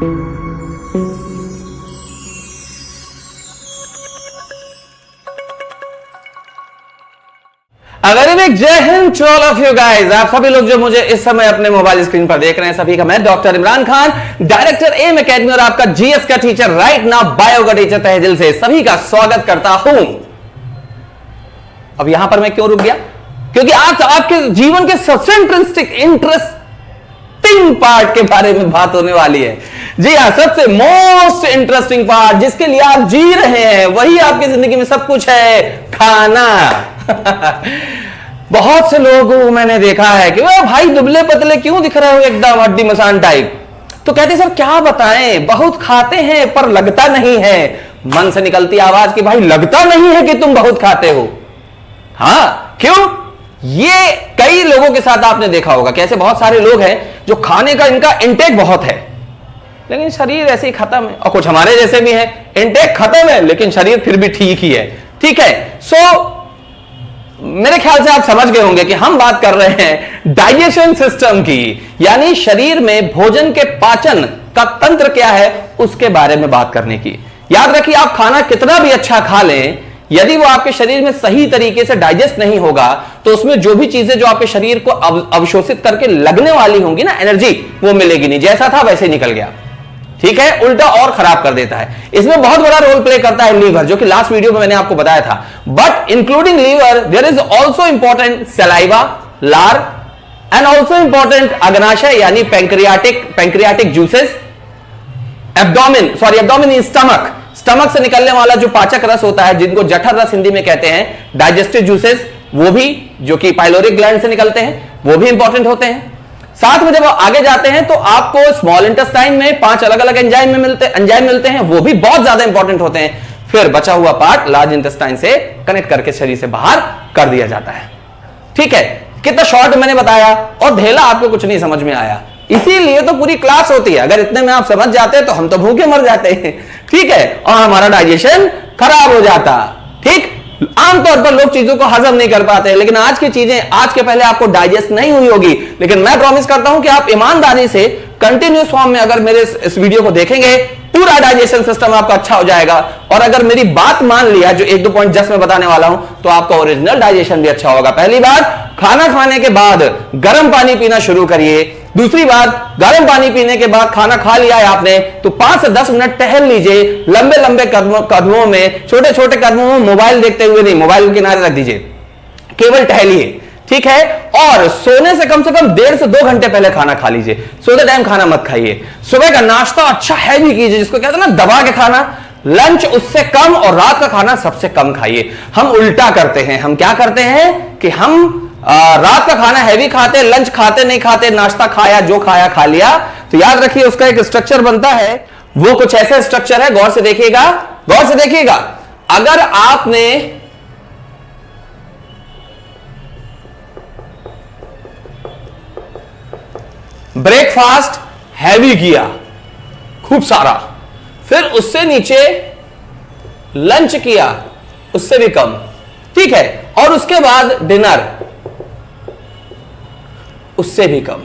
अगर एक जय Hind to all of you guys, आप सभी लोग जो मुझे इस समय अपने मोबाइल स्क्रीन पर देख रहे हैं, सभी का मैं doctor Imran Khan, director M academy और आपका जीएस का टीचर राइट नाउ बायो का टीचर तहे दिल से सभी का स्वागत करता हूं। अब यहां पर मैं क्यों रुक गया? क्योंकि आज आपके जीवन के सबसे इंटरेस्टिंग पार्ट के बारे में बात होने वाली है। जी हाँ, सबसे मोस्ट इंटरेस्टिंग पार्ट जिसके लिए आप जी रहे हैं, वही आपकी जिंदगी में सब कुछ है, खाना। बहुत से लोगों को मैंने देखा है कि वो भाई दुबले पतले क्यों दिख रहे हो, एकदम हड्डी मसान टाइप। तो कहते सर क्या बताएं, बहुत खाते हैं पर लगता नहीं है। मन से निकलती आवाज कि भाई लगता नहीं है कि तुम बहुत खाते हो। हाँ, क्यों? ये कई लोगों के साथ आपने देखा होगा कि ऐसे बहुत सारे लोग हैं जो खाने का इनका इंटेक बहुत है लेकिन शरीर ऐसे ही खत्म है, और कुछ हमारे जैसे भी हैं, इंटेक खत्म है लेकिन शरीर फिर भी ठीक ही है। ठीक है, सो मेरे ख्याल से आप समझ गए होंगे कि हम बात कर रहे हैं डाइजेशन सिस्टम की, यानी शरीर में भोजन के पाचन का तंत्र क्या है उसके बारे में बात करने की। याद रखिए, आप खाना कितना भी अच्छा खा लें, यदि वो आपके शरीर में सही तरीके से डाइजेस्ट नहीं होगा तो उसमें जो भी चीजें जो आपके शरीर को अवशोषित करके लगने वाली होंगी ना, एनर्जी, वो मिलेगी नहीं। जैसा था वैसे ही निकल गया। ठीक है, उल्टा और खराब कर देता है। इसमें बहुत बड़ा रोल प्ले करता है लीवर, जो कि लास्ट वीडियो में मैंने आपको बताया था। But including liver there is also important saliva, लार, एंड ऑल्सो इंपॉर्टेंट अग्नाशय यानी पैंक्रियाटिक जूसेस, एब्डोमिन स्टमक से निकलने वाला जो पाचक रस होता है, जिनको जठर रस हिंदी में कहते हैं, डाइजेस्टिव जूसेस, वो भी जो कि पाइलोरिक ग्लैंड से निकलते हैं, वो भी इंपॉर्टेंट होते हैं। साथ में जब आगे जाते हैं तो आपको स्मॉल इंटेस्टाइन में 5 अलग अलग एंजाइम मिलते हैं, वो भी बहुत ज्यादा इंपॉर्टेंट होते हैं। फिर बचा हुआ पार्ट लार्ज इंटेस्टाइन से कनेक्ट करके शरीर से बाहर कर दिया जाता है। ठीक है, कितना शॉर्ट मैंने बताया, और ढेला आपको कुछ नहीं समझ में आया, इसीलिए तो पूरी क्लास होती है। अगर इतने में आप समझ जाते हैं तो हम तो भूखे मर जाते हैं। ठीक है, और हमारा डाइजेशन खराब हो जाता। ठीक, आमतौर पर लोग चीजों को हजम नहीं कर पाते, लेकिन आज की चीजें आज के पहले आपको डाइजेस्ट नहीं हुई होगी, लेकिन मैं प्रॉमिस करता हूं कि आप ईमानदारी से कंटिन्यूस फॉर्म में अगर मेरे इस वीडियो को देखेंगे, पूरा डाइजेशन सिस्टम आपका अच्छा हो जाएगा। और अगर मेरी बात मान लिया, जो 1-2 पॉइंट जस्ट मैं बताने वाला हूं, तो आपका ओरिजिनल डाइजेशन भी अच्छा होगा। पहली बात, खाना खाने के बाद गर्म पानी पीना शुरू करिए। दूसरी बात, गर्म पानी पीने के बाद खाना खा लिया है आपने तो 5 से 10 मिनट टहल लीजिए, लंबे लंबे कदमों में, छोटे छोटे कदमों में, मोबाइल देखते हुए नहीं, मोबाइल के किनारे रख दीजिए, केवल टहलिए। ठीक है, और सोने से कम 1.5 से 2 घंटे पहले खाना खा लीजिए। सोते टाइम खाना मत खाइए। सुबह का नाश्ता अच्छा हैवी कीजिए, जिसको कहते हैं ना दबा के खाना। लंच उससे कम, और रात का खाना सबसे कम खाइए। हम उल्टा करते हैं। हम क्या करते हैं कि हम रात का खाना हैवी खाते, लंच खाते नहीं खाते, नाश्ता खाया, जो खाया खा लिया। तो याद रखिए, उसका एक स्ट्रक्चर बनता है, वो कुछ ऐसा स्ट्रक्चर है, गौर से देखिएगा। अगर आपने ब्रेकफास्ट हैवी किया खूब सारा, फिर उससे नीचे लंच किया उससे भी कम, ठीक है, और उसके बाद डिनर उससे भी कम,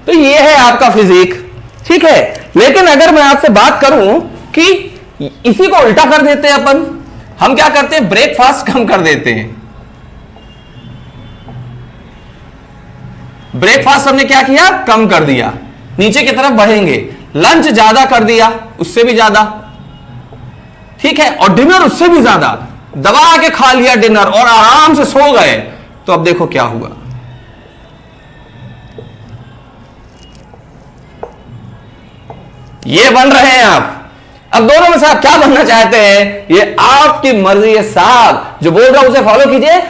तो ये है आपका फिजिक। ठीक है, लेकिन अगर मैं आपसे बात करूं कि इसी को उल्टा कर देते हैं अपन, हम क्या करते हैं, ब्रेकफास्ट कम कर देते हैं। ब्रेकफास्ट हमने क्या किया, कम कर दिया, नीचे की तरफ बढ़ेंगे। लंच ज्यादा कर दिया, उससे भी ज्यादा, ठीक है, और डिनर उससे भी ज्यादा, दबा के खा लिया डिनर और आराम से सो गए। तो अब देखो क्या हुआ, ये बन रहे हैं आप। अब दोनों में से आप क्या बनना चाहते हैं, ये आपकी मर्जी है साहब। जो बोल रहा हूं उसे फॉलो कीजिए,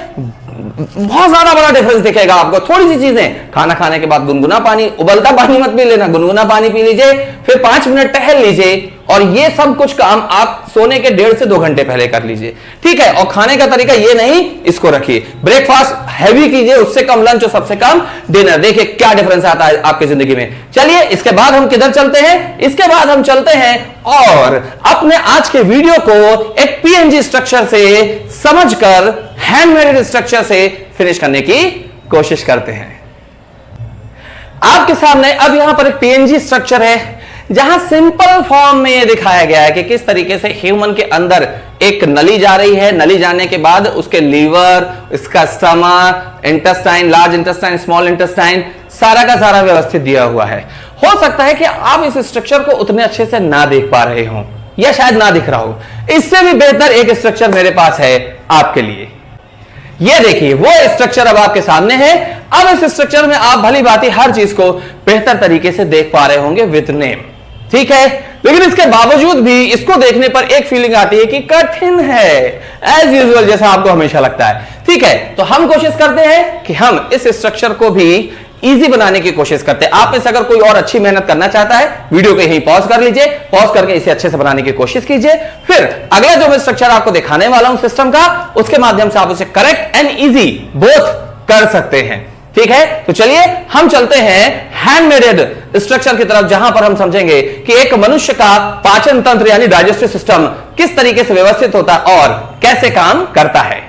बहुत ज्यादा बड़ा डिफरेंस दिखेगा आपको। थोड़ी सी चीजें, खाना खाने के बाद गुनगुना पानी, उबलता पानी मत पी लेना, गुनगुना पानी पी लीजिए, फिर 5 मिनट टहल लीजिए, और ये सब कुछ काम आप सोने के 1.5 से 2 घंटे पहले कर लीजिए। ठीक है, और खाने का तरीका ये नहीं, इसको रखिए, ब्रेकफास्ट हैवी कीजिए, उससे कम लंच और सबसे कम डिनर। देखिए क्या डिफरेंस आता है आपकी जिंदगी में। चलिए, इसके बाद हम किधर चलते हैं, इसके बाद हम चलते हैं और अपने आज के वीडियो को एक पीएनजी स्ट्रक्चर से समझकर हैंडमेड स्ट्रक्चर से फिनिश करने की कोशिश करते हैं। आपके सामने अब यहां पर एक पीएनजी स्ट्रक्चर है जहां सिंपल फॉर्म में यह दिखाया गया है कि किस तरीके से ह्यूमन के अंदर एक नली जा रही है। नली जाने के बाद उसके लीवर, इसका stomach, intestine, large intestine, small intestine, सारा का सारा व्यवस्थित दिया हुआ है। हो सकता है कि आप इस स्ट्रक्चर को उतने अच्छे से ना देख पा रहे हो या शायद ना दिख रहा हो। इससे भी बेहतर एक स्ट्रक्चर मेरे पास है आपके लिए। ये देखिए वो स्ट्रक्चर अब आपके सामने है। अब इस स्ट्रक्चर में आप भली भांति हर चीज को बेहतर तरीके से देख पा रहे होंगे विद नेम, ठीक है। लेकिन इसके बावजूद भी इसको देखने पर एक फीलिंग आती है कि कठिन है, एज यूजुअल, जैसा आपको हमेशा लगता है, ठीक है। तो हम कोशिश करते हैं कि हम इस स्ट्रक्चर को भी इजी बनाने की कोशिश करते हैं। आप में से अगर कोई और अच्छी मेहनत करना चाहता है, वीडियो को यहीं पॉज कर लीजिए, पॉज करके इसे अच्छे से बनाने की कोशिश कीजिए। फिर अगला जो मैं स्ट्रक्चर आपको दिखाने वाला हूं सिस्टम का, उसके माध्यम से आप उसे करेक्ट एंड इजी बोथ कर सकते हैं, ठीक है। तो चलिए हम चलते हैं हैंडमेड स्ट्रक्चर की तरफ, जहां पर हम समझेंगे कि एक मनुष्य का पाचन तंत्र यानी डाइजेस्टिव सिस्टम किस तरीके से व्यवस्थित होता है और कैसे काम करता है।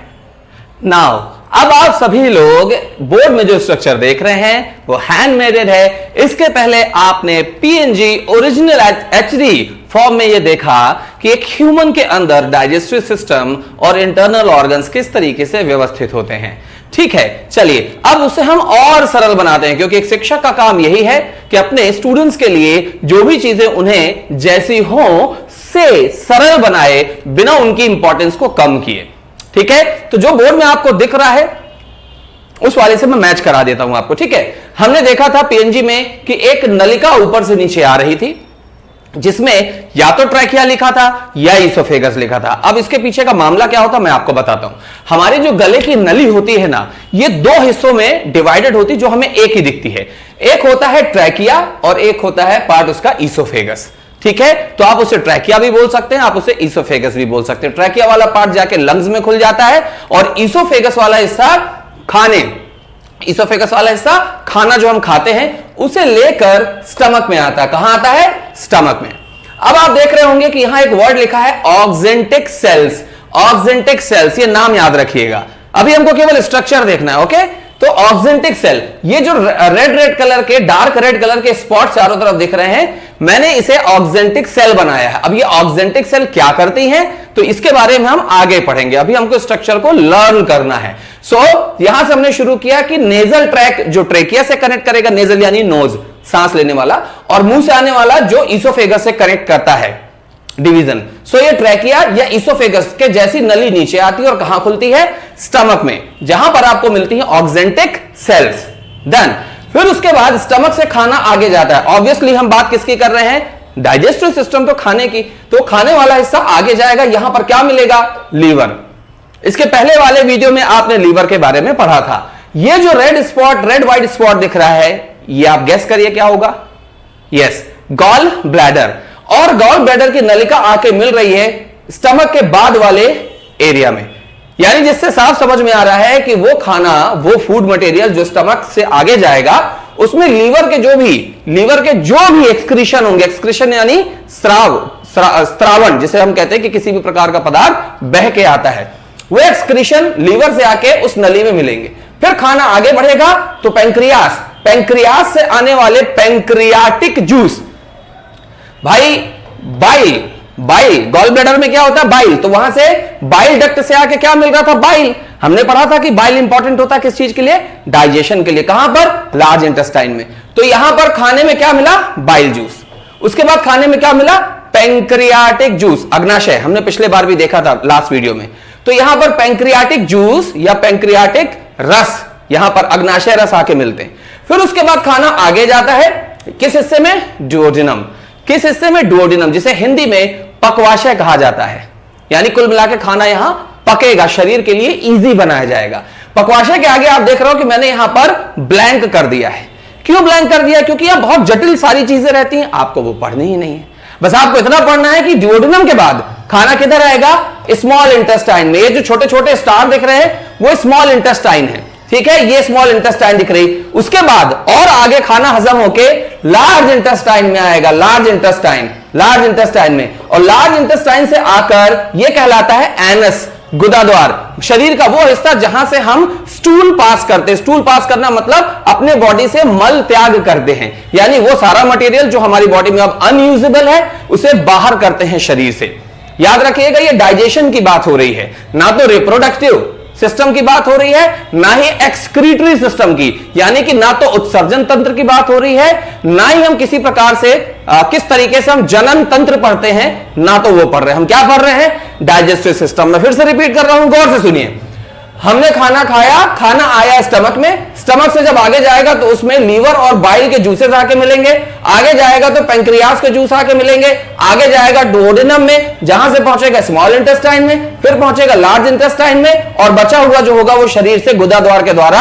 नाउ अब आप सभी लोग बोर्ड में जो स्ट्रक्चर देख रहे हैं वो हैंडमेडेड है। इसके पहले आपने पीएनजी ओरिजिनल एचडी फॉर्म में ये देखा कि एक ह्यूमन के अंदर डाइजेस्टिव सिस्टम और इंटरनल ऑर्गन्स किस तरीके से व्यवस्थित होते हैं, ठीक है। चलिए अब उसे हम और सरल बनाते हैं, क्योंकि एक शिक्षक का काम यही है कि अपने स्टूडेंट्स के लिए जो भी चीजें उन्हें जैसी हो से सरल बनाए, बिना उनकी इंपॉर्टेंस को कम किए, ठीक है। तो जो बोर्ड में आपको दिख रहा है उस वाले से मैं मैच करा देता हूं आपको, ठीक है। हमने देखा था पीएनजी में कि एक नलिका ऊपर से नीचे आ रही थी, जिसमें या तो ट्रैकिया लिखा था या इसोफेगस लिखा था। अब इसके पीछे का मामला क्या होता मैं आपको बताता हूं। हमारी जो गले की नली होती है ना, ये दो हिस्सों में डिवाइडेड होती, जो हमें एक ही दिखती है। एक होता है ट्रैकिया और एक होता है पार्ट उसका इसोफेगस, ठीक है। तो आप उसे ट्रैकिया भी बोल सकते हैं, आप उसे इसोफेगस भी बोल सकते हैं। ट्रैकिया वाला पार्ट जाके लंग्स में खुल जाता है और इसोफेगस वाला हिस्सा इसोफेगस वाला हिस्सा खाना जो हम खाते हैं उसे लेकर स्टमक में आता है। कहां आता है? स्टमक में। अब आप देख रहे होंगे कि यहां एक वर्ड लिखा है ऑक्जेंटिक सेल्स। ऑक्जेंटिक सेल्स, ये नाम याद रखिएगा। अभी हमको केवल स्ट्रक्चर देखना है, ओके। तो ऑक्जेंटिक सेल, ये जो रेड कलर के, डार्क रेड कलर के स्पॉट चारों तरफ दिख रहे हैं, मैंने इसे ऑक्जेंटिक सेल बनाया है। अब ये ऑक्जेंटिक सेल क्या करती हैं, तो इसके बारे में हम आगे पढ़ेंगे। अभी हमको स्ट्रक्चर को लर्न करना है। यहां से हमने शुरू किया कि नेजल ट्रैक जो ट्रेकिया से कनेक्ट करेगा, नेजल यानी नोज, सांस लेने वाला, और मुंह से आने वाला जो इसोफेगस से कनेक्ट करता है, डिवीजन। ये ट्रैकिया या इसोफेगस के जैसी नली नीचे आती है और कहां खुलती है? स्टमक में, जहां पर आपको मिलती है ऑक्जेंटिक सेल्स। देन फिर उसके बाद स्टमक से खाना आगे जाता है। ऑब्वियसली हम बात किसकी कर रहे हैं? डाइजेस्टिव सिस्टम, तो खाने की। तो खाने वाला हिस्सा आगे जाएगा, यहां पर क्या मिलेगा? लीवर। इसके पहले वाले वीडियो में आपने लीवर के बारे में पढ़ा था। ये जो red spot, red white spot दिख रहा है, ये आप गेस करिए क्या होगा? Yes, gall bladder. और गॉल ब्लैडर की नलिका आके मिल रही है स्टमक के बाद वाले एरिया में, यानी जिससे साफ समझ में आ रहा है कि वो खाना, वो फूड मटेरियल जो स्टमक से आगे जाएगा, उसमें लीवर के जो भी एक्सक्रीशन होंगे, एक्सक्रीशन यानी स्रावण, जिसे हम कहते हैं कि किसी भी प्रकार का पदार्थ बह के आता है, वो एक्सक्रीशन लीवर से आके उस नली में मिलेंगे। फिर खाना आगे बढ़ेगा तो पैंक्रियास से आने वाले पैंक्रियाटिक जूस, भाई बाइल, गॉल ब्लैडर में क्या होता है? बाइल। तो वहां से बाइल डक्ट से आके क्या मिल रहा था? बाइल। हमने पढ़ा था कि बाइल इंपॉर्टेंट होता है किस चीज के लिए? डाइजेशन के लिए। कहां पर? लार्ज इंटेस्टाइन में। तो यहां पर खाने में क्या मिला? Bile juice. उसके बाद खाने में क्या मिला? पैंक्रियाटिक जूस, अग्नाशय। हमने पिछले बार भी देखा था लास्ट वीडियो में। तो यहां पर पैंक्रियाटिक जूस या पैंक्रियाटिक रस, यहां पर अग्नाशय रस आके मिलते हैं। फिर उसके बाद खाना आगे जाता है किस हिस्से में? डुओडेनम। किस हिस्से में? डुओडेनम, जिसे हिंदी में पक्वाशय कहा जाता है। यानी कुल मिलाकर खाना यहां पकेगा, शरीर के लिए इजी बनाया जाएगा। पक्वाशय के आगे आप देख रहे हो कि मैंने यहां पर ब्लैंक कर दिया है। क्यों ब्लैंक कर दिया? क्योंकि यहां बहुत जटिल सारी चीजें रहती हैं, आपको वो पढ़नी ही नहीं है। बस आपको इतना पढ़ना है कि डुओडेनम के बाद खाना किधर आएगा? स्मॉल इंटेस्टाइन में। ये जो छोटे छोटे स्टार दिख रहे हैं वो स्मॉल इंटेस्टाइन है, ठीक है। ये स्मॉल इंटेस्टाइन दिख रही। उसके बाद और आगे खाना हजम होके लार्ज इंटेस्टाइन में आएगा, लार्ज इंटेस्टाइन में। और लार्ज इंटेस्टाइन से आकर यह कहलाता है एनस, गुदाद्वार, शरीर का वो हिस्सा जहां से हम स्टूल पास करते हैं। स्टूल पास करना मतलब अपने बॉडी से मल त्याग करते हैं, यानी वो सारा मटेरियल जो हमारी बॉडी में अब अनयूजेबल है उसे बाहर करते हैं शरीर से। याद रखिएगा ये डाइजेशन की बात हो रही है, ना तो रिप्रोडक्टिव सिस्टम की बात हो रही है, ना ही एक्सक्रीटरी सिस्टम की, यानी कि ना तो उत्सर्जन तंत्र की बात हो रही है, ना ही हम किसी प्रकार से किस तरीके से हम जनन तंत्र पढ़ते हैं, ना तो वो पढ़ रहे हैं। हम क्या पढ़ रहे हैं? Digestive system. मैं फिर से रिपीट कर रहा हूं, गौर से सुनिए। हमने खाना खाया, खाना आया स्टमक में, स्टमक से जब आगे जाएगा तो उसमें लीवर और बाइल के जूसेस आके मिलेंगे, आगे जाएगा तो पेंक्रियास के जूस आके मिलेंगे, आगे जाएगा डुओडेनम में, जहां से पहुंचेगा स्मॉल इंटेस्टाइन में, फिर पहुंचेगा लार्ज इंटेस्टाइन में, और बचा हुआ जो होगा वो शरीर से गुदाद्वार के द्वारा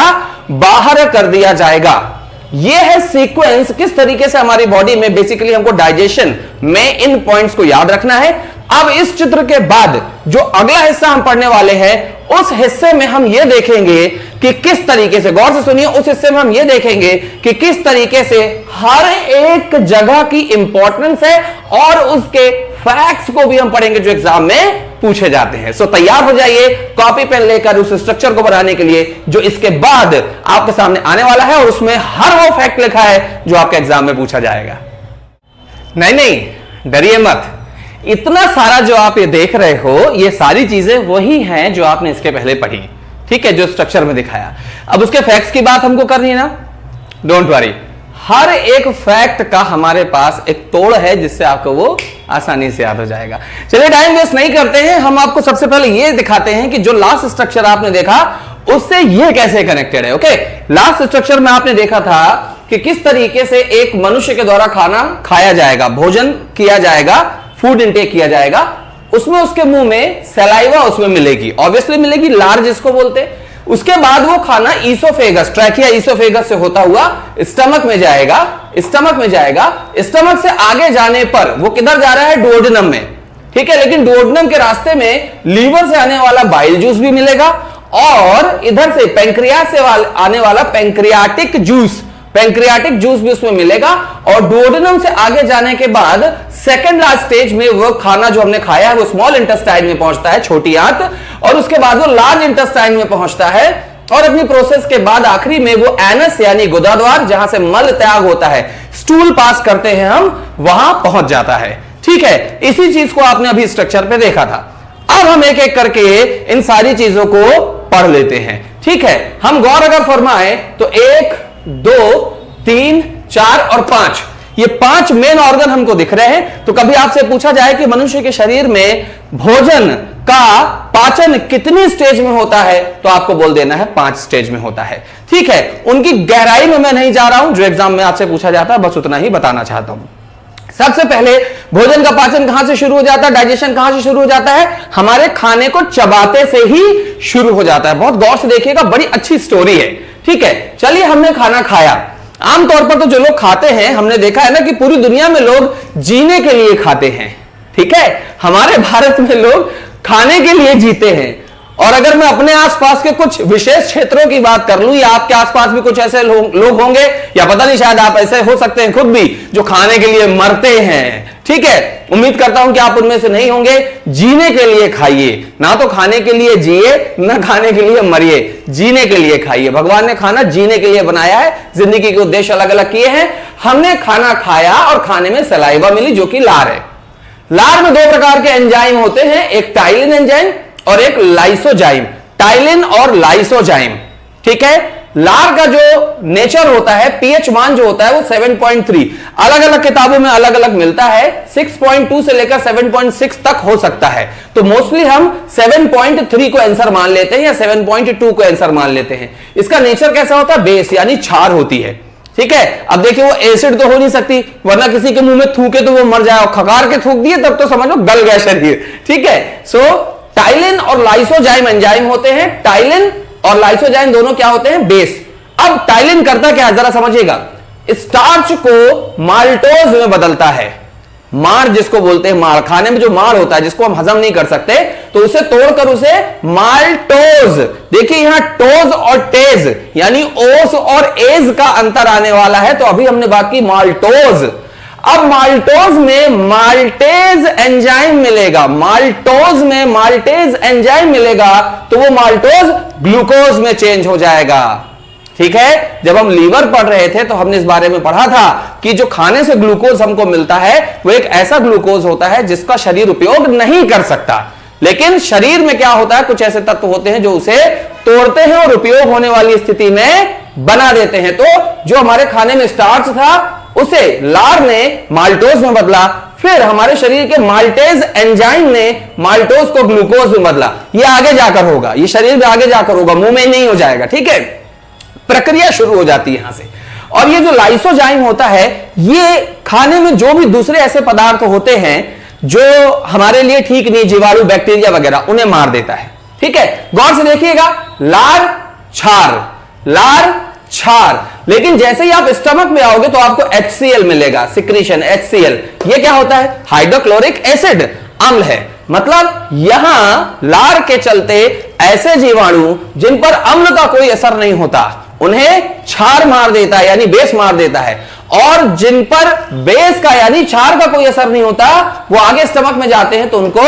बाहर कर दिया जाएगा। यह है सीक्वेंस, किस तरीके से हमारी बॉडी में बेसिकली हमको डाइजेशन में इन पॉइंट्स को याद रखना है। अब इस चित्र के बाद जो अगला हिस्सा हम पढ़ने वाले हैं, उस हिस्से में हम यह देखेंगे कि किस तरीके से, गौर से सुनिए, उस हिस्से में हम यह देखेंगे कि किस तरीके से हर एक जगह की इंपॉर्टेंस है, और उसके फैक्ट्स को भी हम पढ़ेंगे जो एग्जाम में पूछे जाते हैं। सो तैयार हो जाइए कॉपी पेन लेकर उस स्ट्रक्चर को बनाने के लिए जो इसके बाद आपके सामने आने वाला है, और उसमें हर वो फैक्ट लिखा है जो आपके एग्जाम में पूछा जाएगा। नहीं, डरिए मत। इतना सारा जो आप ये देख रहे हो, ये सारी चीजें वही हैं जो आपने इसके पहले पढ़ी, ठीक है, जो स्ट्रक्चर में दिखाया। अब उसके फैक्ट्स की बात हमको करनी है ना, डोंट वरी, हर एक फैक्ट का हमारे पास एक तोड़ है जिससे आपको वो आसानी से याद हो जाएगा। चलिए टाइम वेस्ट नहीं करते हैं, हम आपको सबसे पहले ये दिखाते हैं कि जो लास्ट स्ट्रक्चर आपने देखा उससे ये कैसे कनेक्टेड है। ओके, लास्ट स्ट्रक्चर में आपने देखा था कि किस तरीके से एक मनुष्य के द्वारा खाना खाया जाएगा, भोजन किया जाएगा, फूड इंटेक किया जाएगा, उसमें उसके मुंह में सलाइवा उसमें मिलेगी, ऑब्वियसली मिलेगी, लार्ज इसको बोलते हैं। उसके बाद वो खाना ईसोफेगस, ट्रैकिया ईसोफेगस से होता हुआ स्टमक में जाएगा, स्टमक में जाएगा, स्टमक से आगे जाने पर वो किधर जा रहा है? डुओडेनम में, ठीक है। लेकिन डुओडेनम के रास्ते में लीवर से आने वाला बाइल जूस भी मिलेगा, और इधर से पेंक्रियास से आने वाला पेंक्रियाटिक जूस भी उसमें मिलेगा, और डुओडेनम से आगे जाने के बाद सेकंड लास्ट स्टेज में वो खाना जो हमने खाया है वो स्मॉल इंटेस्टाइन में पहुंचता है, छोटी आंत, और उसके बाद वो लार्ज इंटेस्टाइन में पहुंचता है, और अपनी प्रोसेस के बाद आखिरी में वो एनस यानी गुदाद्वार, जहां से मल त्याग होता है, स्टूल पास करते हैं हम, वहां पहुंच जाता है, ठीक है। इसी चीज को आपने अभी स्ट्रक्चर पे देखा था। अब हम एक एक करके इन सारी चीजों को पढ़ लेते हैं, ठीक है। हम गौर अगर फरमाएं तो 1, 2, 3, 4 और 5, ये 5 मेन ऑर्गन हमको दिख रहे हैं। तो कभी आपसे पूछा जाए कि मनुष्य के शरीर में भोजन का पाचन कितनी स्टेज में होता है, तो आपको बोल देना है 5 स्टेज में होता है, ठीक है। उनकी गहराई में मैं नहीं जा रहा हूं, जो एग्जाम में आपसे पूछा जाता है बस उतना ही बताना चाहता हूं। सबसे पहले भोजन का पाचन कहां से शुरू हो जाता है, डाइजेशन कहां से शुरू हो जाता है? हमारे खाने को चबाते से ही शुरू हो जाता है। बहुत गौर से देखिएगा, बड़ी अच्छी स्टोरी है, ठीक है। चलिए, हमने खाना खाया। आमतौर पर तो जो लोग खाते हैं, हमने देखा है ना कि पूरी दुनिया में लोग जीने के लिए खाते हैं, ठीक है। हमारे भारत में लोग खाने के लिए जीते हैं। और अगर मैं अपने आसपास के कुछ विशेष क्षेत्रों की बात कर लूं, या आपके आसपास भी कुछ ऐसे लोग होंगे, या पता नहीं, शायद आप ऐसे हो सकते हैं खुद भी, जो खाने के लिए मरते हैं, ठीक है। उम्मीद करता हूं कि आप उनमें से नहीं होंगे। जीने के लिए खाइए, ना तो खाने के लिए जिए, ना खाने के लिए मरिए, जीने के लिए खाइए। भगवान ने खाना जीने के लिए बनाया है, जिंदगी के उद्देश्य अलग अलग किए हैं। हमने खाना खाया और खाने में सलाइवा मिली, जो कि लार है। लार में 2 प्रकार के एंजाइम होते हैं, एक टाइलिन एंजाइम और एक लाइसोजाइम, टाइलिन और लाइसोजाइम, ठीक है। लार का जो नेचर होता है, पीएच मान जो होता है वो 7.3, अलग अलग किताबों में अलग अलग मिलता है, 6.2 से लेकर 7.6 तक हो सकता है। तो मोस्टली हम 7.3 को आंसर मान लेते हैं, या 7.2 को आंसर मान लेते हैं। इसका नेचर कैसा होता है? बेस यानी क्षार होती है, ठीक है। अब देखिए, वो एसिड तो हो नहीं सकती, वरना किसी के मुंह में थूके तो वो मर जाए, और खकार के थूक दिए तब तो समझ लो गल गया शरीर, ठीक है। सो टाइलिन और लाइसोजाइम एंजाइम होते हैं। टाइलिन और लाइसोजाइम दोनों क्या होते हैं? बेस। अब टाइलिन करता क्या है, जरा समझिएगा। स्टार्च को माल्टोज में बदलता है। मार जिसको बोलते हैं, मार, खाने में जो मार होता है जिसको हम हजम नहीं कर सकते, तो उसे तोड़कर उसे माल्टोज, देखिए यहां टोज और टेज यानी ओस और एज का अंतर आने वाला है। तो अभी हमने बात की माल्टोज। अब माल्टोज में माल्टेज एंजाइम मिलेगा, माल्टोज में माल्टेज एंजाइम मिलेगा तो वो माल्टोज ग्लूकोज में चेंज हो जाएगा। ठीक है, जब हम लीवर पढ़ रहे थे तो हमने इस बारे में पढ़ा था कि जो खाने से ग्लूकोज हमको मिलता है वो एक ऐसा ग्लूकोज होता है जिसका शरीर उपयोग नहीं कर सकता, लेकिन शरीर में क्या होता है, कुछ ऐसे तत्व होते हैं जो उसे तोड़ते हैं और उपयोग होने वाली स्थिति में बना देते हैं। तो जो हमारे खाने में स्टार्च था उसे लार ने माल्टोज में बदला, फिर हमारे शरीर के माल्टेज एंजाइम ने माल्टोज को ग्लूकोज में बदला। ये आगे जाकर होगा, ये शरीर में आगे जाकर होगा, मुंह में नहीं हो जाएगा। ठीक है, प्रक्रिया शुरू हो जाती है यहां से। और ये जो लाइसोजाइम होता है ये खाने में जो भी दूसरे ऐसे पदार्थ होते हैं जो हमारे लिए ठीक नहीं, जीवाणु बैक्टीरिया वगैरह, उन्हें मार देता है। ठीक है, गौर से देखिएगा, लार छार, लेकिन जैसे ही आप स्टमक में आओगे तो आपको HCl मिलेगा, सिक्रीशन HCl। ये क्या होता है, हाइड्रोक्लोरिक एसिड, अम्ल है। मतलब यहां लार के चलते ऐसे जीवाणु जिन पर अम्ल का कोई असर नहीं होता उन्हें क्षार मार देता है, यानी बेस मार देता है, और जिन पर बेस का यानी क्षार का कोई असर नहीं होता वो आगे स्टमक में जाते हैं तो उनको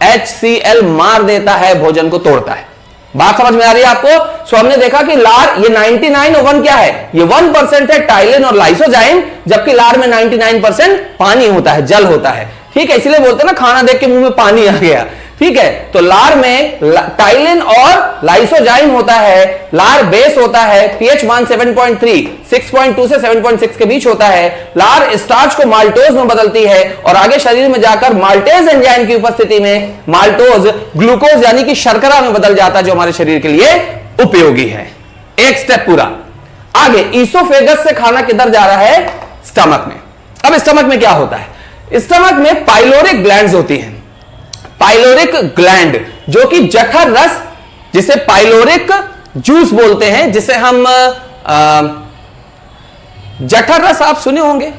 HCl मार देता है, भोजन को तोड़ता है। बात समझ में आ रही है आपको? सो हमने देखा कि लार ये 99 और 1 क्या है, ये 1% है टाइलिन और लाइसोजाइम, जबकि लार में 99% पानी होता है, जल होता है। ठीक है, इसलिए बोलते हैं ना खाना देख के मुंह में पानी आ गया। ठीक है, तो लार में टाइलिन और लाइसोजाइम होता है, लार बेस होता है, पीएच मान 7.3, 6.2 से 7.6 के बीच होता है। लार स्टार्च को माल्टोज में बदलती है और आगे शरीर में जाकर माल्टेज एंजाइम की उपस्थिति में माल्टोज ग्लूकोज यानी कि शर्करा में बदल जाता है, जो हमारे शरीर के लिए उपयोगी है। एक स्टेप पूरा आगे, ईसोफेगस से खाना किधर जा रहा है, स्टमक में। अब स्टमक में क्या होता है, स्टमक में पाइलोरिक ग्लैंड्स होती हैं। पाइलोरिक ग्लैंड जो कि जठर रस, जिसे पाइलोरिक जूस बोलते हैं, जिसे हम जठर रस आप सुने होंगे,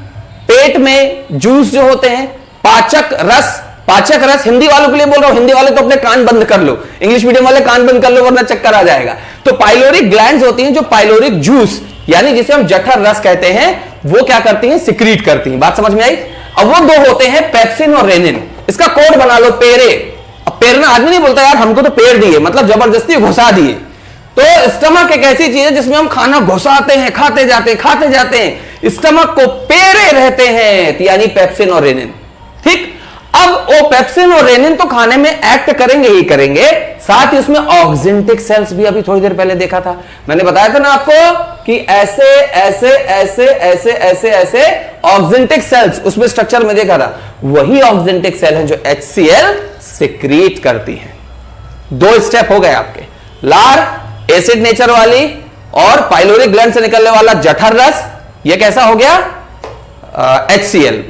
पेट में जूस जो होते हैं, पाचक रस हिंदी वालों के लिए बोल रहा हूं, हिंदी वाले तो अपने कान बंद कर लो, इंग्लिश मीडियम वाले कान बंद कर लो वरना चक्कर आ जाएगा। तो पाइलोरिक ग्लैंड्स होती हैं जो पाइलोरिक जूस यानी जिसे हम जठर रस कहते हैं वो क्या करती हैं, सिक्रीट करती हैं। बात समझ में आई? अब वो दो होते हैं पेप्सिन और रेनिन, इसका कोड बना लो पेरे। अब पेरना आदमी नहीं बोलता यार हमको तो पेर दिए, मतलब जबरदस्ती घुसा दिए। तो स्टमक एक ऐसी चीज है जिसमें हम खाना घुसाते हैं, खाते जाते हैं, स्टमक को पेरे रहते हैं, यानी पेप्सिन और रेनिन। ठीक, अब वो पेप्सिन और रेनिन तो खाने में एक्ट करेंगे ही करेंगे, साथ ही उसमें ऑक्जेंटिक सेल्स भी, अभी थोड़ी देर पहले देखा था मैंने, बताया था ना आपको कि ऐसे ऐसे ऐसे ऐसे ऐसे ऐसे ऑक्जेंटिक सेल्स उसमें स्ट्रक्चर में देखा था, वही ऑक्जेंटिक सेल है जो HCl सिक्रीट करती हैं। दो स्टेप हो गए आपके, लार एसिड नेचर वाली और पाइलोरिक ग्लैंड से निकलने वाला जठर रस, ये कैसा हो गया, HCl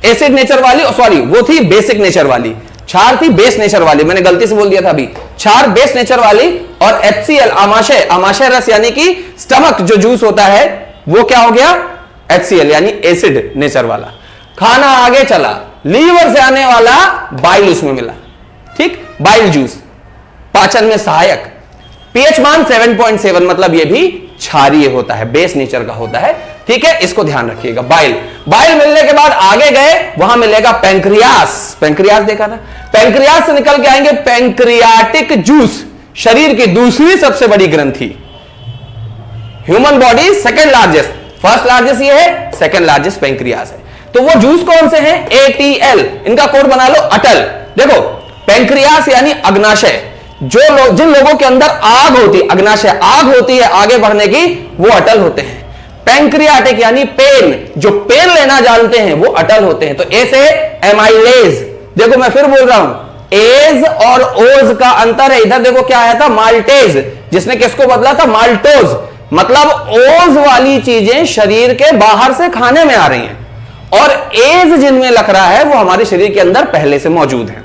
एसिड नेचर वाली, सॉरी वो थी बेसिक नेचर वाली, क्षार थी बेस नेचर वाली, मैंने गलती से बोल दिया था अभी, क्षार बेस नेचर वाली, और HCl आमाशय रस यानी कि स्टमक जो जूस होता है वो क्या हो गया, HCl यानी एसिड नेचर वाला। खाना आगे चला, लीवर से आने वाला बाइल उसमें मिला। ठीक, बाइल जूस पाचन में सहायक, पीएच मान 7.7, मतलब ये भी क्षारीय होता है, बेस नेचर का होता है। ठीक है, इसको ध्यान रखिएगा। बाइल मिलने के बाद आगे गए, वहां मिलेगा पेंक्रियास देखा था, पेंक्रियास से निकल के आएंगे पेंक्रियाटिक जूस, शरीर की दूसरी सबसे बड़ी ग्रंथि, human body second largest, first largest ये है, सेकंड लार्जेस्ट पेंक्रियास है। तो वो जूस कौन से हैं, ATL, इनका कोड बना लो अटल। देखो पेंक्रियास यानी अग्नाशय, जिन लोगों के अंदर आग होती है, अग्नाशय आग होती है आगे बढ़ने की, वो अटल होते हैं। पेंक्रियाटिक यानी पेन, जो पेन लेना जानते हैं वो अटल होते हैं। तो ए से एमाइलेज, देखो मैं फिर बोल रहा हूं, एज और ओज का अंतर है। इधर देखो क्या आया था, माल्टेज, जिसने किसको बदला था, माल्टोज, मतलब ओज वाली चीजें शरीर के बाहर से खाने में आ रही हैं, और एज जिनमें लग रहा है वो हमारे शरीर के अंदर पहले से मौजूद है।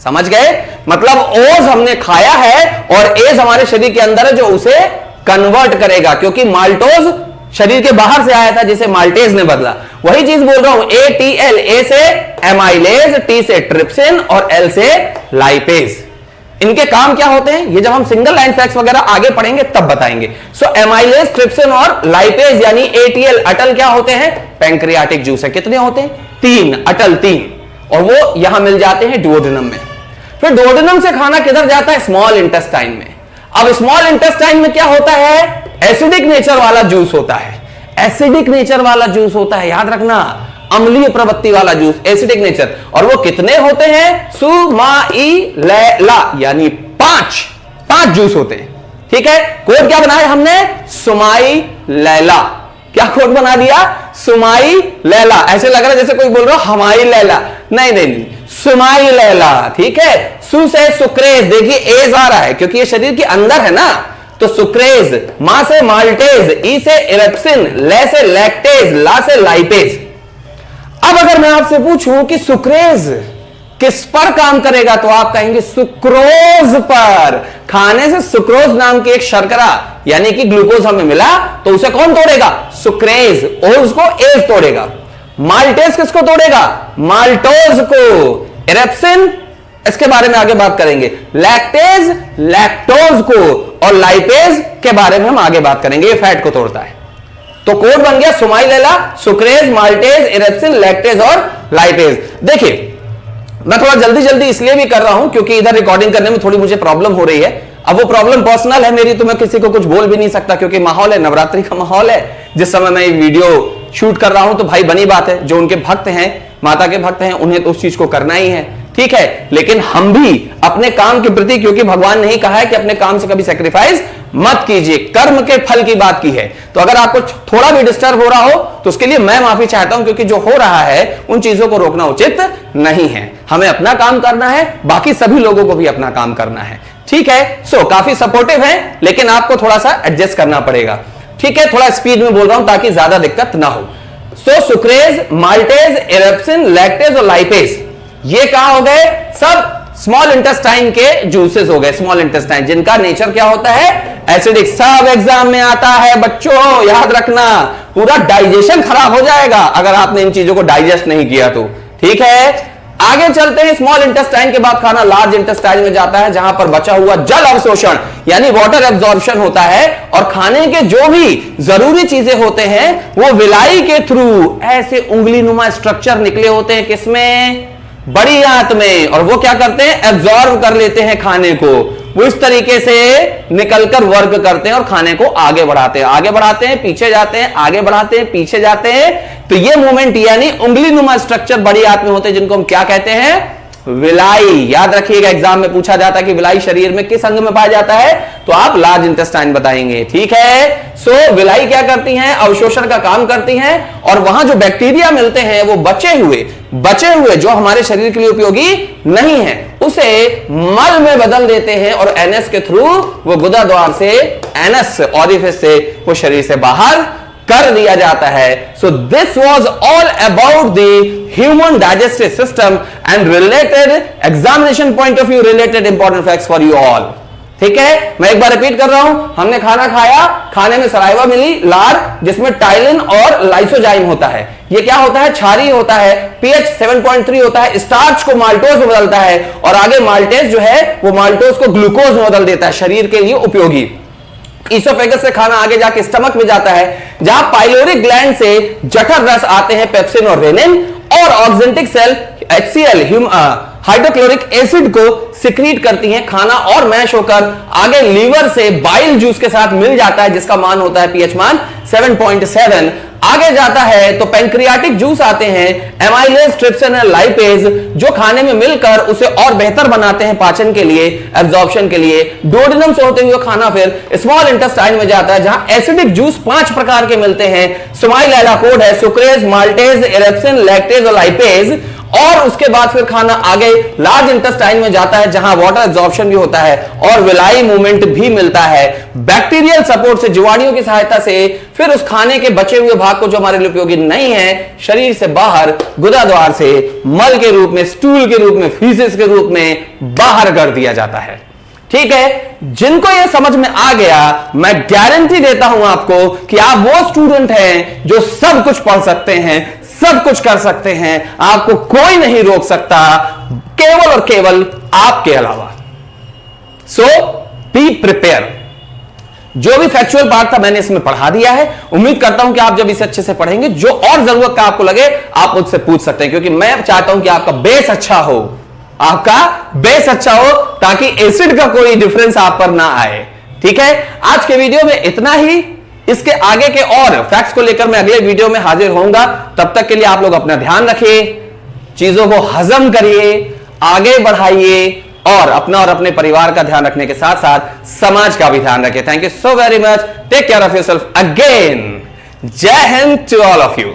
समझ गए, मतलब ओज हमने खाया है और एज हमारे शरीर के अंदर है जो उसे कन्वर्ट करेगा, क्योंकि माल्टोज शरीर के बाहर से आया था जिसे माल्टेज ने बदला। वही चीज बोल रहा हूं, ATL, ए से एमाइलेज, T से ट्रिप्सिन और L से लाइपेज। इनके काम क्या होते हैं, ये जब हम सिंगल लाइन फैक्ट्स वगैरह आगे पढ़ेंगे तब बताएंगे। सो एमाइलेज, ट्रिप्सिन और लाइपेज यानी एटीएल, अटल क्या होते हैं, पैंक्रियाटिक जूस है। कितने होते हैं, 3, अटल 3, और वो यहां मिल जाते हैं डुओडेनम में। फिर डुओडेनम से खाना किधर जाता है, स्मॉल इंटेस्टाइन में। अब स्मॉल इंटेस्टाइन में क्या होता है, एसिडिक नेचर वाला जूस होता है, एसिडिक नेचर वाला जूस होता है, याद रखना, अम्लीय प्रवृत्ति वाला जूस, एसिडिक नेचर। और वो कितने होते हैं, सुमाइलेला यानी 5 जूस होते हैं। ठीक है, कोड क्या बनाया हमने, सुमाइलेला। क्या कोड बना दिया, सुमाइलेला। ऐसे लग रहा है जैसे कोई बोल रहा है हमारी लैला, नहीं नहीं नहीं, सुमाइलेला। ठीक है, सु से सुक्रेज, देखिए एज आ रहा है क्योंकि ये शरीर के अंदर है ना, तो सुक्रेज, मा से माल्टेज, ई से इरेप्सिन, ले से लैक्टेज, ला से लाइपेज। अब अगर मैं आपसे पूछूं कि सुक्रेज किस पर काम करेगा, तो आप कहेंगे सुक्रोज पर। खाने से सुक्रोज नाम की एक शर्करा यानी कि ग्लूकोज हमें मिला, तो उसे कौन तोड़ेगा, सुक्रेज, ओज को एज तोड़ेगा। माल्टेज किसको तोड़ेगा, माल्टोज को। इरेप्सिन, इसके बारे में आगे बात करेंगे। लैक्टेज, लैक्टोज को। और लाइपेज के बारे में हम आगे बात करेंगे, ये फैट को तोड़ता है। तो कोड बन गया सुमाइलेला, सुक्रेज, माल्टेज, इरेप्सिन, लैक्टेज और लाइपेज। देखिए मैं थोड़ा जल्दी जल्दी इसलिए भी कर रहा हूं क्योंकि इधर रिकॉर्डिंग करने में थोड़ी मुझे प्रॉब्लम हो रही है। अब वो प्रॉब्लम पर्सनल है मेरी, तो मैं किसी को कुछ बोल भी नहीं सकता क्योंकि माहौल है, नवरात्रि का माहौल है। जिस समय मैं वीडियो शूट कर रहा हूं तो भाई बनी बात है, जो उनके भक्त हैं, माता के भक्त हैं, उन्हें तो उस चीज को करना ही है। ठीक है, लेकिन हम भी अपने काम के प्रति, क्योंकि भगवान ने ही कहा है कि अपने काम से कभी सेक्रीफाइस मत कीजिए, कर्म के फल की बात की है। तो अगर आपको थोड़ा भी डिस्टर्ब हो रहा हो तो उसके लिए मैं माफी चाहता हूं, क्योंकि जो हो रहा है उन चीजों को रोकना उचित नहीं है। हमें अपना काम करना है, बाकी सभी लोगों को भी अपना काम करना है। ठीक है, सो काफी सपोर्टिव है, लेकिन आपको थोड़ा सा एडजस्ट करना पड़ेगा। ठीक है, थोड़ा स्पीड में बोल रहा हूं ताकि ज्यादा दिक्कत ना हो। सो सुक्रेज, माल्टेज, इरेप्सिन, लैक्टेज और लाइपेज, ये कहां हो गए, सब स्मॉल इंटेस्टाइन के जूसेस हो गए। स्मॉल इंटेस्टाइन जिनका नेचर क्या होता है, एसिडिक। सब एग्जाम में आता है बच्चों, याद रखना, पूरा डाइजेशन खराब हो जाएगा अगर आपने इन चीजों को डाइजेस्ट नहीं किया तो। ठीक है, आगे चलते हैं। स्मॉल इंटेस्टाइन के बाद खाना लार्ज इंटेस्टाइन में जाता है, जहां पर बचा हुआ जल अवशोषण यानी वाटर एब्जॉर्प्शन होता है, और खाने के जो भी जरूरी चीजें होते हैं वो विलाई के थ्रू ऐसे उंगली नुमा स्ट्रक्चर निकले होते हैं, किसमें, बड़ी आंत में, और वो क्या करते हैं, एब्जॉर्ब कर लेते हैं खाने को। वो इस तरीके से निकलकर वर्क करते हैं और खाने को आगे बढ़ाते हैं, आगे बढ़ाते हैं, पीछे जाते हैं, आगे बढ़ाते हैं, पीछे जाते हैं। तो ये मूवमेंट यानी उंगली नुमा स्ट्रक्चर बड़ी आंत में होते हैं, जिनको हम क्या कहते हैं, विलाई। याद रखिएगा, एग्जाम में पूछा जाता है कि विलाई शरीर में किस अंग में पाया जाता है, तो आप लार्ज इंटेस्टाइन बताएंगे। ठीक है, सो विलाई क्या करती हैं, अवशोषण का काम करती हैं, और वहां जो बैक्टीरिया मिलते हैं वो बचे हुए जो हमारे शरीर के लिए उपयोगी नहीं है, उसे मल में बदल देते हैं, और एनएस के थ्रू वो गुदा द्वार से, एनएस ऑरिफिस से वो शरीर से बाहर कर दिया जाता है। So this was all about the human digestive system and related examination point of view related important facts for you all. ठीक है, मैं एक बार रिपीट कर रहा हूं, हमने खाना खाया, खाने में सलाइवा मिली, लार, जिसमें टाइलिन और लाइसोजाइम होता है। ये क्या होता है, क्षारीय होता है, पीएच 7.3 होता है, स्टार्च को माल्टोज में बदलता है, और आगे माल्टेज जो है वो माल्टोज को ग्लूकोज में बदल देता है, शरीर के लिए उपयोगी। इसोफेगस से खाना आगे जाके स्टमक में जाता है, जहां पाइलोरिक ग्लैंड से जठर रस आते हैं, पेप्सिन और रेनिन, और oxyntic cell HCl hydrochloric acid को सिक्रीट करती हैं। खाना और मैश होकर आगे लीवर से बाइल जूस के साथ मिल जाता है, जिसका मान होता है पीएच मान 7.7। आगे जाता है तो पैंक्रियाटिक जूस आते हैं, एमाइलेज, ट्रिप्सिन और लाइपेज, जो खाने में मिलकर उसे और बेहतर बनाते हैं पाचन के लिए, एब्जॉर्प्शन के लिए। डुओडेनम से होते हुए खाना फिर स्मॉल इंटेस्टाइन में जाता है, जहां एसिडिक जूस 5 प्रकार के मिलते हैं। सुमाइलेला कोड है, सुक्रेज, माल्टेज, इरेप्सिन, लैक्टेज और लाइपेज। और उसके बाद फिर खाना आगे लार्ज इंटेस्टाइन में जाता है, जहां वाटर एब्जॉर्प्शन भी होता है और विलाई मूवमेंट भी मिलता है। बैक्टीरियल सपोर्ट से, जीवाणुओं की सहायता से फिर उस खाने के बचे हुए भाग को, जो हमारे लिए उपयोगी नहीं है, शरीर से बाहर गुदा द्वार से मल के रूप में, स्टूल के रूप में, फीसिस के रूप में बाहर कर दिया जाता है। ठीक है, जिनको यह समझ में आ गया, मैं गारंटी देता हूं आपको कि आप वो स्टूडेंट हैं जो सब कुछ पढ़ सकते हैं, सब कुछ कर सकते हैं, आपको कोई नहीं रोक सकता, केवल और केवल आपके अलावा। सो बी प्रिपेयर। जो भी फैक्चुअल पार्ट था मैंने इसमें पढ़ा दिया है। उम्मीद करता हूं कि आप जब इसे अच्छे से पढ़ेंगे, जो और जरूरत का आपको लगे आप मुझसे पूछ सकते हैं, क्योंकि मैं चाहता हूं कि आपका बेस अच्छा हो, आपका बेस अच्छा हो, ताकि एसिड का कोई डिफरेंस आप पर ना आए। ठीक है, आज के वीडियो में इतना ही। इसके आगे के और फैक्ट्स को लेकर मैं अगले वीडियो में हाजिर होऊंगा। तब तक के लिए आप लोग अपना ध्यान रखिए, चीजों को हजम करिए, आगे बढ़ाइए और अपना और अपने परिवार का ध्यान रखने के साथ साथ समाज का भी ध्यान रखिए। Thank you so very much. Take care of yourself again. जय Hind to all of you.